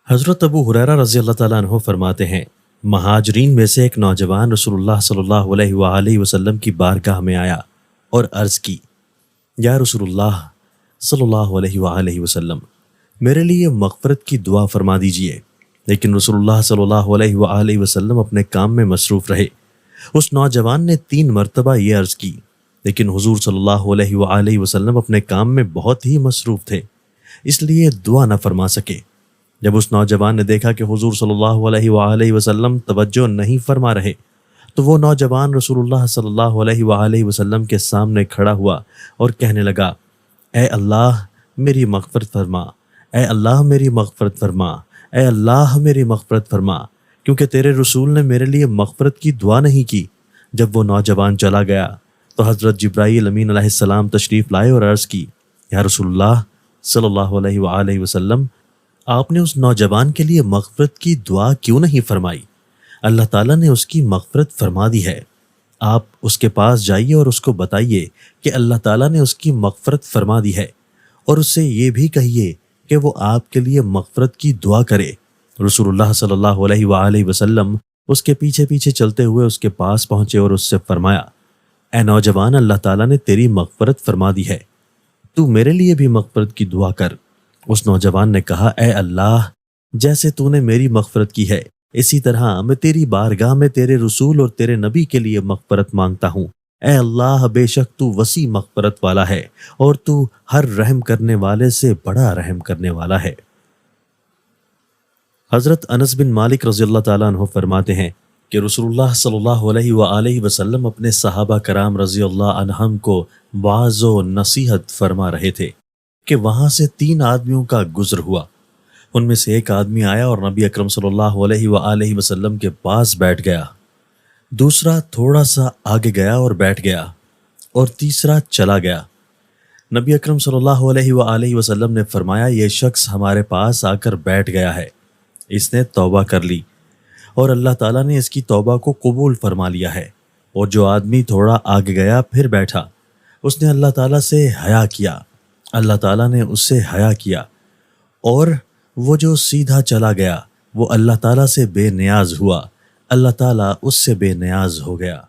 حضرت ابو ہریرہ رضی اللہ تعالیٰ عنہ فرماتے ہیں، مہاجرین میں سے ایک نوجوان رسول اللہ صلی اللہ علیہ وآلہ وسلم کی بارگاہ میں آیا اور عرض کی، یا رسول اللہ صلی اللہ علیہ وآلہ وسلم، میرے لیے مغفرت کی دعا فرما دیجئے۔ لیکن رسول اللہ صلی اللہ علیہ وآلہ وسلم اپنے کام میں مصروف رہے۔ اس نوجوان نے 3 مرتبہ یہ عرض کی، لیکن حضور صلی اللہ علیہ وآلہ وسلم اپنے کام میں بہت ہی مصروف تھے، اس لیے دعا نہ فرما سکے۔ جب اس نوجوان نے دیکھا کہ حضور صلی اللہ علیہ وآلہ وسلم توجہ نہیں فرما رہے، تو وہ نوجوان رسول اللہ صلی اللہ علیہ وآلہ وسلم کے سامنے کھڑا ہوا اور کہنے لگا، اے اللہ میری مغفرت فرما، اے اللہ میری مغفرت فرما، اے اللہ میری مغفرت فرما، کیونکہ تیرے رسول نے میرے لیے مغفرت کی دعا نہیں کی۔ جب وہ نوجوان چلا گیا تو حضرت جبرائیل امین علیہ السلام تشریف لائے اور عرض کی، یا رسول اللہ صلی اللہ علیہ وآلہ وسلم، آپ نے اس نوجوان کے لیے مغفرت کی دعا کیوں نہیں فرمائی؟ اللہ تعالیٰ نے اس کی مغفرت فرما دی ہے۔ آپ اس کے پاس جائیے اور اس کو بتائیے کہ اللہ تعالیٰ نے اس کی مغفرت فرما دی ہے، اور اس سے یہ بھی کہیے کہ وہ آپ کے لیے مغفرت کی دعا کرے۔ رسول اللہ صلی اللہ علیہ وآلہ وسلم اس کے پیچھے پیچھے چلتے ہوئے اس کے پاس پہنچے اور اس سے فرمایا، اے نوجوان، اللہ تعالیٰ نے تیری مغفرت فرما دی ہے، تو میرے لیے بھی مغفرت کی دعا کر۔ اس نوجوان نے کہا، اے اللہ، جیسے تو نے میری مغفرت کی ہے، اسی طرح میں تیری بارگاہ میں تیرے رسول اور تیرے نبی کے لیے مغفرت مانگتا ہوں۔ اے اللہ، بے شک تو وسیع مغفرت والا ہے اور تو ہر رحم کرنے والے سے بڑا رحم کرنے والا ہے۔ حضرت انس بن مالک رضی اللہ تعالیٰ عنہ فرماتے ہیں کہ رسول اللہ صلی اللہ علیہ وآلہ وسلم اپنے صحابہ کرام رضی اللہ عنہم کو واعظ و نصیحت فرما رہے تھے کہ وہاں سے 3 آدمیوں کا گزر ہوا۔ ان میں سے ایک آدمی آیا اور نبی اکرم صلی اللہ علیہ وآلہ وسلم کے پاس بیٹھ گیا، دوسرا تھوڑا سا آگے گیا اور بیٹھ گیا، اور تیسرا چلا گیا۔ نبی اکرم صلی اللہ علیہ وآلہ وسلم نے فرمایا، یہ شخص ہمارے پاس آ کر بیٹھ گیا ہے، اس نے توبہ کر لی اور اللہ تعالیٰ نے اس کی توبہ کو قبول فرما لیا ہے۔ اور جو آدمی تھوڑا آگے گیا پھر بیٹھا، اس نے اللہ تعالیٰ سے حیا کیا، اللہ تعالیٰ نے اس سے حیا کیا، اور وہ جو سیدھا چلا گیا وہ اللہ تعالیٰ سے بے نیاز ہوا، اللہ تعالیٰ اس سے بے نیاز ہو گیا۔